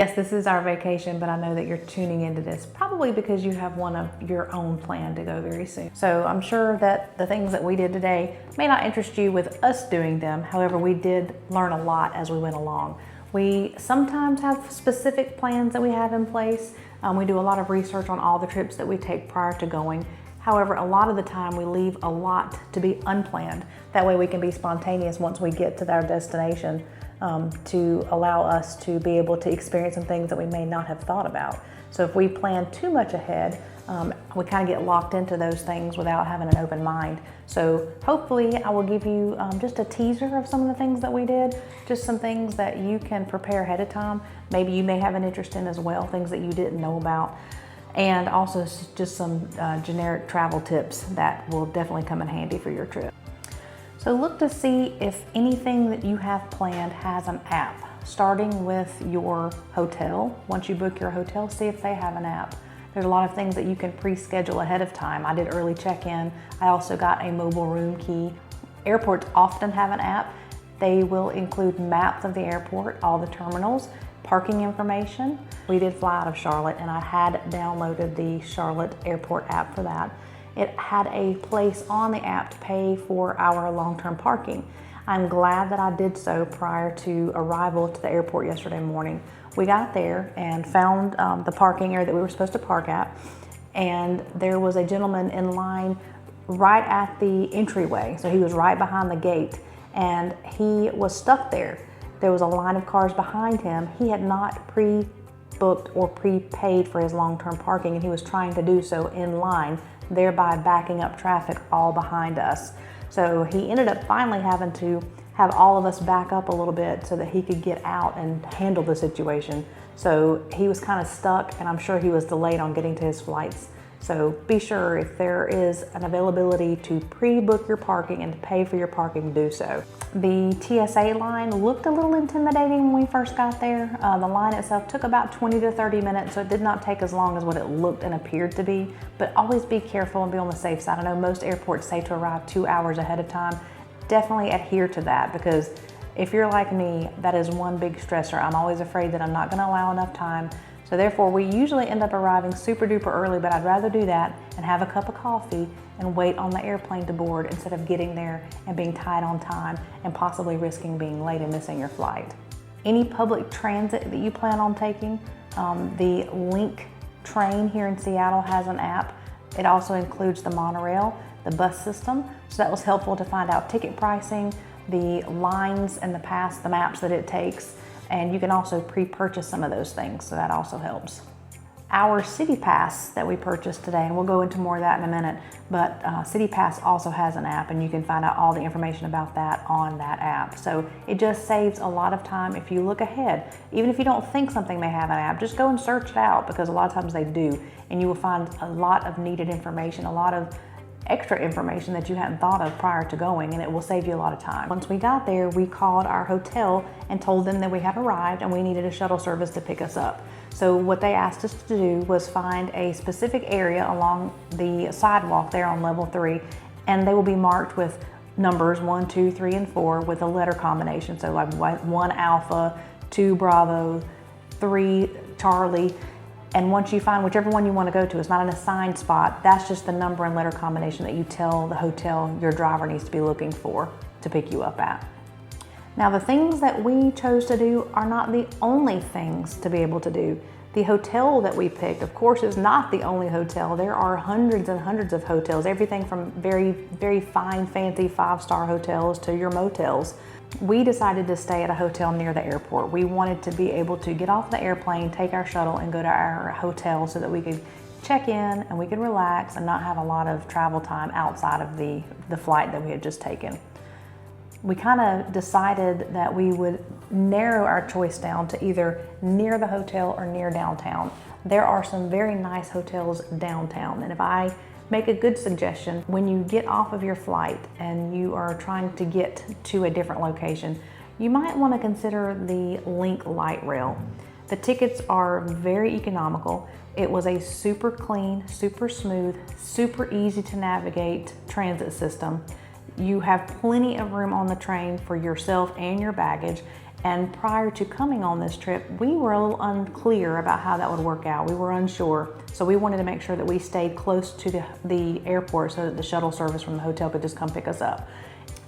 Yes, this is our vacation, but I know that you're tuning into this probably because you have one of your own planned to go very soon. So I'm sure that the things that we did today may not interest you with us doing them. However, we did learn a lot as we went along. We sometimes have specific plans that we have in place. We do a lot of research on all the trips that we take prior to going. However, a lot of the time we leave a lot to be unplanned. That way we can be spontaneous once we get to our destination, to allow us to be able to experience some things that we may not have thought about. So if we plan too much ahead, we kind of get locked into those things without having an open mind. So hopefully I will give you just a teaser of some of the things that we did, just some things that you can prepare ahead of time. Maybe you may have an interest in as well, things that you didn't know about. And also just some generic travel tips that will definitely come in handy for your trip. So look to see if anything that you have planned has an app, starting with your hotel. Once you book your hotel, see if they have an app. There's a lot of things that you can pre-schedule ahead of time. I did early check-in. I also got a mobile room key. Airports often have an app. They will include maps of the airport, all the terminals, parking information. We did fly out of Charlotte and I had downloaded the Charlotte Airport app for that. It had a place on the app to pay for our long-term parking. I'm glad that I did so prior to arrival to the airport yesterday morning. We got there and found the parking area that we were supposed to park at, and there was a gentleman in line right at the entryway. So he was right behind the gate and he was stuck there. There was a line of cars behind him. He had not pre-booked or prepaid for his long-term parking, and he was trying to do so in line, thereby backing up traffic all behind us. So he ended up finally having to have all of us back up a little bit so that he could get out and handle the situation. So he was kind of stuck, and I'm sure he was delayed on getting to his flights. So be sure, if there is an availability to pre-book your parking and to pay for your parking, do so. The TSA line looked a little intimidating when we first got there. The line itself took about 20 to 30 minutes, so it did not take as long as what it looked and appeared to be, but always be careful and be on the safe side. I know most airports say to arrive 2 hours ahead of time. Definitely adhere to that, because if you're like me, that is one big stressor. I'm always afraid that I'm not gonna allow enough time. So therefore, we usually end up arriving super duper early, but I'd rather do that and have a cup of coffee and wait on the airplane to board instead of getting there and being tight on time and possibly risking being late and missing your flight. Any public transit that you plan on taking, the Link train here in Seattle has an app. It also includes the monorail, the bus system. So that was helpful to find out ticket pricing, the lines and the maps that it takes. And you can also pre-purchase some of those things, so that also helps. Our CityPASS that we purchased today, and we'll go into more of that in a minute, but CityPASS also has an app, and you can find out all the information about that on that app. So it just saves a lot of time if you look ahead. Even if you don't think something may have an app, just go and search it out, because a lot of times they do, and you will find a lot of needed information, a lot of extra information that you hadn't thought of prior to going, and it will save you a lot of time. Once we got there, we called our hotel and told them that we had arrived and we needed a shuttle service to pick us up. So what they asked us to do was find a specific area along the sidewalk there on level 3, and they will be marked with numbers 1, 2, 3, and 4 with a letter combination. So like 1 Alpha, 2 Bravo, 3 Charlie. And once you find whichever one you want to go to, it's not an assigned spot, that's just the number and letter combination that you tell the hotel your driver needs to be looking for to pick you up at. Now, the things that we chose to do are not the only things to be able to do. The hotel that we picked, of course, is not the only hotel. There are hundreds and hundreds of hotels, everything from very, very fine, fancy 5-star hotels to your motels. We decided to stay at a hotel near the airport. We wanted to be able to get off the airplane, take our shuttle, and go to our hotel so that we could check in and we could relax and not have a lot of travel time outside of the flight that we had just taken. We kind of decided that we would narrow our choice down to either near the hotel or near downtown. There are some very nice hotels downtown, and if I make a good suggestion, when you get off of your flight and you are trying to get to a different location, you might want to consider the Link Light Rail. The tickets are very economical. It was a super clean, super smooth, super easy to navigate transit system. You have plenty of room on the train for yourself and your baggage, And prior to coming on this trip, we were a little unclear about how that would work out. We were unsure. So we wanted to make sure that we stayed close to the airport so that the shuttle service from the hotel could just come pick us up.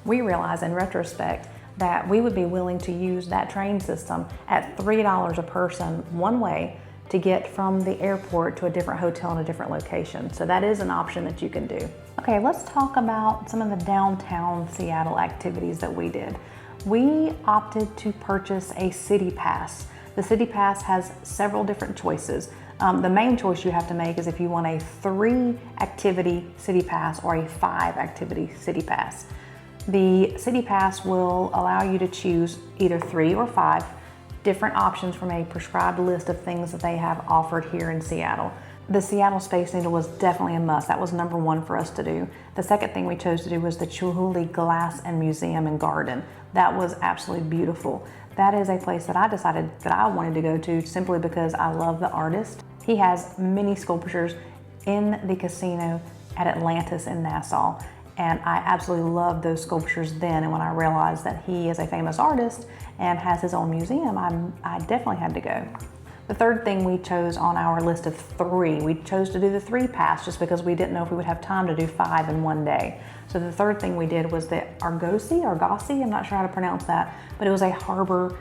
We realized in retrospect that we would be willing to use that train system at $3 a person one way to get from the airport to a different hotel in a different location. So that is an option that you can do. Okay, let's talk about some of the downtown Seattle activities that we did. We opted to purchase a CityPASS. The CityPASS has several different choices. The main choice you have to make is if you want a 3-activity CityPASS or a 5-activity CityPASS. The CityPASS will allow you to choose either 3 or 5 different options from a prescribed list of things that they have offered here in Seattle. The Seattle Space Needle was definitely a must. That was number 1 for us to do. The second thing we chose to do was the Chihuly Glass and Museum and Garden. That was absolutely beautiful. That is a place that I decided that I wanted to go to simply because I love the artist. He has many sculptures in the casino at Atlantis in Nassau. And I absolutely loved those sculptures then. And when I realized that he is a famous artist and has his own museum, I definitely had to go. The third thing we chose on our list of 3, we chose to do the 3-pass just because we didn't know if we would have time to do 5 in one day. So the third thing we did was the Argosy, I'm not sure how to pronounce that, but it was a harbor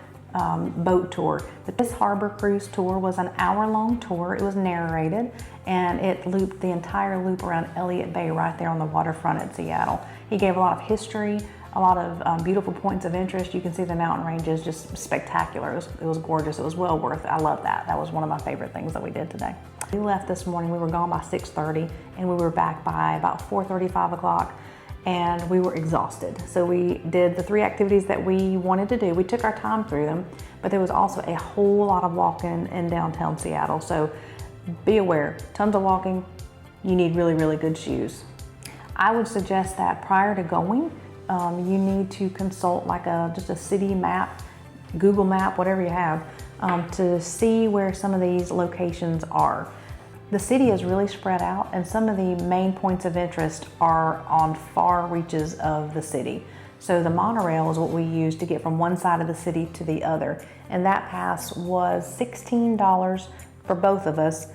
boat tour. But this harbor cruise tour was an hour-long tour. It was narrated, and it looped the entire loop around Elliott Bay right there on the waterfront at Seattle. He gave a lot of history, a lot of beautiful points of interest. You can see the mountain ranges, just spectacular. It was gorgeous. It was well worth it. I love that. That was one of my favorite things that we did today. We left this morning. We were gone by 6:30, and we were back by about 4:30, 5 o'clock. And we were exhausted. So we did the 3 activities that we wanted to do. We took our time through them, but there was also a whole lot of walking in downtown Seattle. So be aware, tons of walking. You need really, really good shoes. I would suggest that prior to going, you need to consult like just a city map, Google map, whatever you have, to see where some of these locations are. The city is really spread out, and some of the main points of interest are on far reaches of the city. So the monorail is what we use to get from one side of the city to the other. And that pass was $16 for both of us,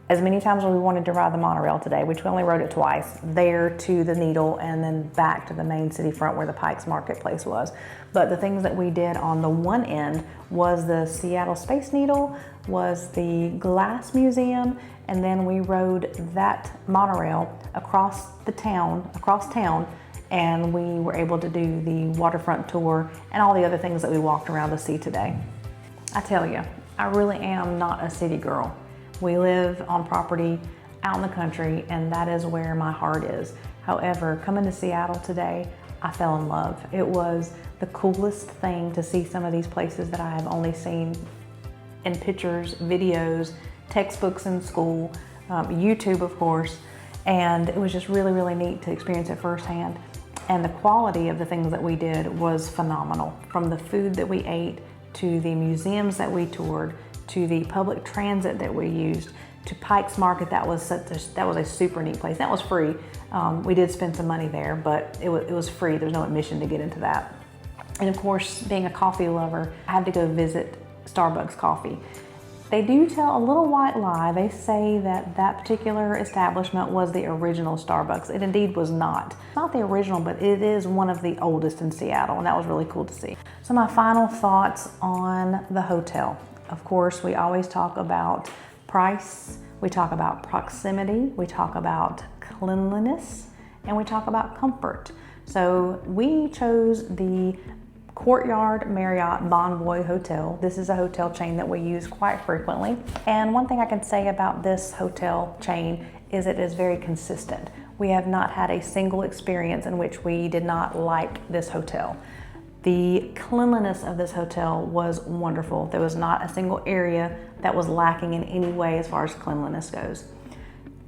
as many times as we wanted to ride the monorail today, which we only rode it twice, there to the Needle and then back to the main city front where the Pikes Marketplace was. But the things that we did on the one end was the Seattle Space Needle, was the Glass Museum, and then we rode that monorail across town, and we were able to do the waterfront tour and all the other things that we walked around to see today. I tell you, I really am not a city girl. We live on property out in the country, and that is where my heart is. However, coming to Seattle today, I fell in love. It was the coolest thing to see some of these places that I have only seen in pictures, videos, textbooks in school, YouTube of course, and it was just really, really neat to experience it firsthand. And the quality of the things that we did was phenomenal. From the food that we ate, to the museums that we toured, to the public transit that we used, to Pikes Market. That was a super neat place. That was free. We did spend some money there, but it was free. There's no admission to get into that. And of course, being a coffee lover, I had to go visit Starbucks Coffee. They do tell a little white lie. They say that that particular establishment was the original Starbucks. It indeed was not. Not the original, but it is one of the oldest in Seattle, and that was really cool to see. So my final thoughts on the hotel. Of course, we always talk about price, we talk about proximity, we talk about cleanliness, and we talk about comfort. So we chose the Courtyard Marriott Bonvoy Hotel. This is a hotel chain that we use quite frequently. And one thing I can say about this hotel chain is it is very consistent. We have not had a single experience in which we did not like this hotel. The cleanliness of this hotel was wonderful. There was not a single area that was lacking in any way as far as cleanliness goes.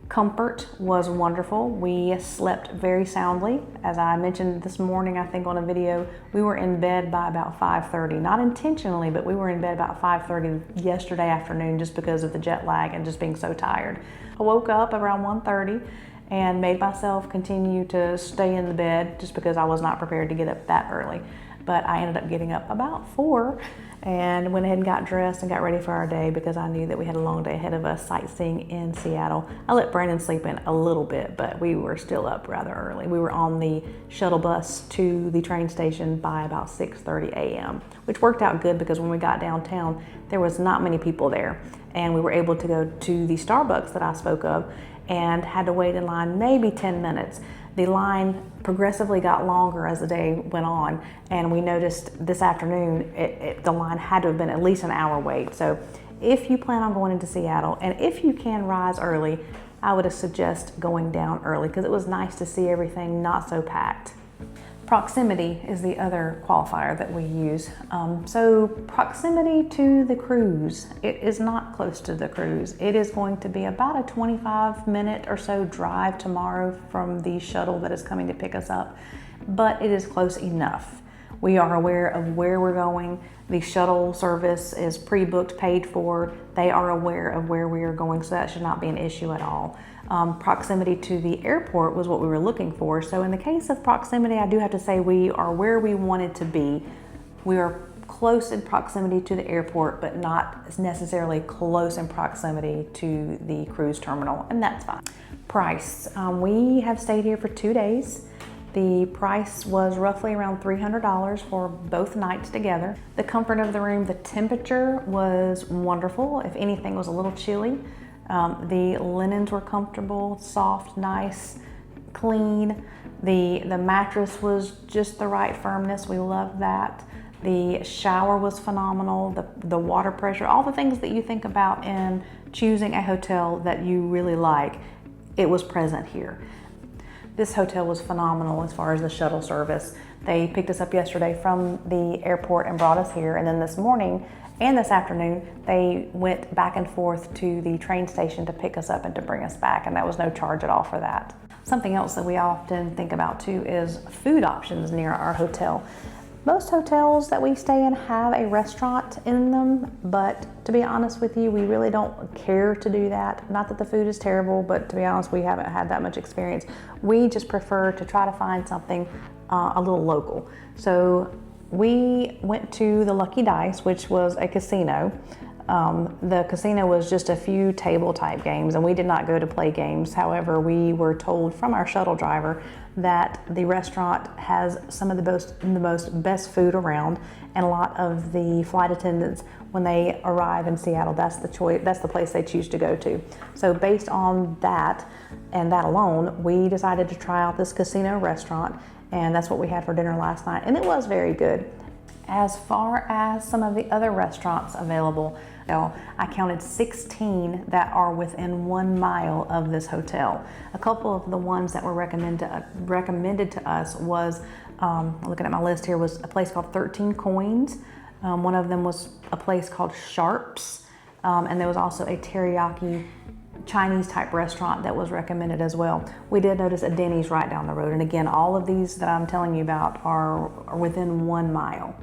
Comfort was wonderful. We slept very soundly. As I mentioned this morning, I think on a video, we were in bed by about 5:30. Not intentionally, but we were in bed about 5:30 yesterday afternoon just because of the jet lag and just being so tired. I woke up around 1:30 and made myself continue to stay in the bed just because I was not prepared to get up that early. but I ended up getting up about 4 and went ahead and got dressed and got ready for our day because I knew that we had a long day ahead of us sightseeing in Seattle. I let Brandon sleep in a little bit, but we were still up rather early. We were on the shuttle bus to the train station by about 6:30 a.m., which worked out good because when we got downtown, there was not many people there. And we were able to go to the Starbucks that I spoke of and had to wait in line maybe 10 minutes. The line progressively got longer as the day went on, and we noticed this afternoon the line had to have been at least an hour wait. So if you plan on going into Seattle, and if you can rise early, I would suggest going down early because it was nice to see everything not so packed. Proximity is the other qualifier that we use. So proximity to the cruise, it is not close to the cruise. It is going to be about a 25-minute or so drive tomorrow from the shuttle that is coming to pick us up, but it is close enough. We are aware of where we're going. The shuttle service is pre-booked, paid for. They are aware of where we are going, so that should not be an issue at all. Proximity to the airport was what we were looking for. So in the case of proximity, I do have to say we are where we wanted to be. We are close in proximity to the airport, but not necessarily close in proximity to the cruise terminal, and that's fine. Price, we have stayed here for 2 days. The price was roughly around $300 for both nights together. The comfort of the room, the temperature was wonderful. If anything, it was a little chilly. The linens were comfortable, soft, nice, clean. The mattress was just the right firmness. We loved that. The shower was phenomenal. The water pressure, all the things that you think about in choosing a hotel that you really like, it was present here. This hotel was phenomenal as far as the shuttle service. They picked us up yesterday from the airport and brought us here, and then this morning and this afternoon, they went back and forth to the train station to pick us up and to bring us back, and that was no charge at all for that. Something else that we often think about too is food options near our hotel. Most hotels that we stay in have a restaurant in them, but to be honest with you, we really don't care to do that. Not that the food is terrible, but to be honest, we haven't had that much experience. We just prefer to try to find something a little local. So we went to the Lucky Dice, which was a casino. The casino was just a few table type games, and we did not go to play games. However, we were told from our shuttle driver that the restaurant has some of the best food around, and a lot of the flight attendants, when they arrive in Seattle, that's the place they choose to go to. So based on that and that alone, we decided to try out this casino restaurant, and that's what we had for dinner last night, and it was very good. As far as some of the other restaurants available, I counted 16 that are within 1 mile of this hotel. A couple of the ones that were recommended to us was, looking at my list here, was a place called 13 Coins. One of them was a place called Sharps, and there was also a teriyaki Chinese type restaurant that was recommended as well. We did notice a Denny's right down the road, and again, all of these that I'm telling you about are within 1 mile.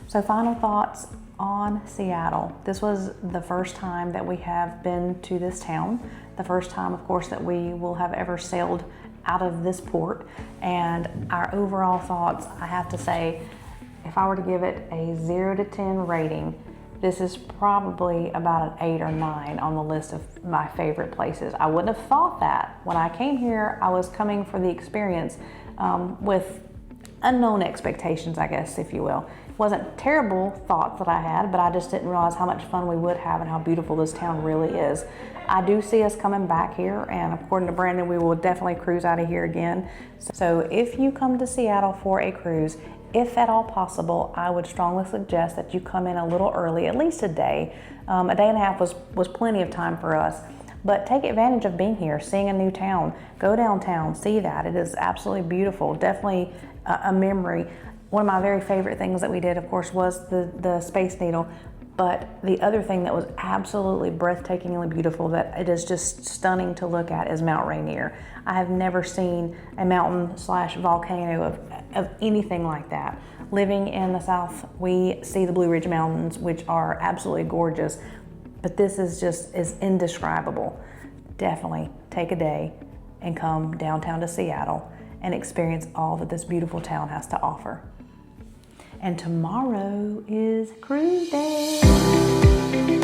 So final thoughts on Seattle. This was the first time that we have been to this town. The first time, of course, that we will have ever sailed out of this port. And our overall thoughts, I have to say, if I were to give it a 0 to 10 rating, this is probably about an 8 or 9 on the list of my favorite places. I wouldn't have thought that. When I came here, I was coming for the experience with unknown expectations, I guess, if you will. It wasn't terrible thoughts that I had, but I just didn't realize how much fun we would have and how beautiful this town really is. I do see us coming back here, and according to Brandon, we will definitely cruise out of here again. So if you come to Seattle for a cruise, if at all possible, I would strongly suggest that you come in a little early, at least a day. A day and a half was plenty of time for us. But take advantage of being here, seeing a new town. Go downtown, see that. It is absolutely beautiful, definitely a memory. One of my very favorite things that we did, of course, was the Space Needle. But the other thing that was absolutely breathtakingly beautiful, that it is just stunning to look at, is Mount Rainier. I have never seen a mountain/volcano of anything like that. Living in the South, we see the Blue Ridge Mountains, which are absolutely gorgeous, but this is indescribable. Definitely take a day and come downtown to Seattle and experience all that this beautiful town has to offer. and tomorrow is cruise day.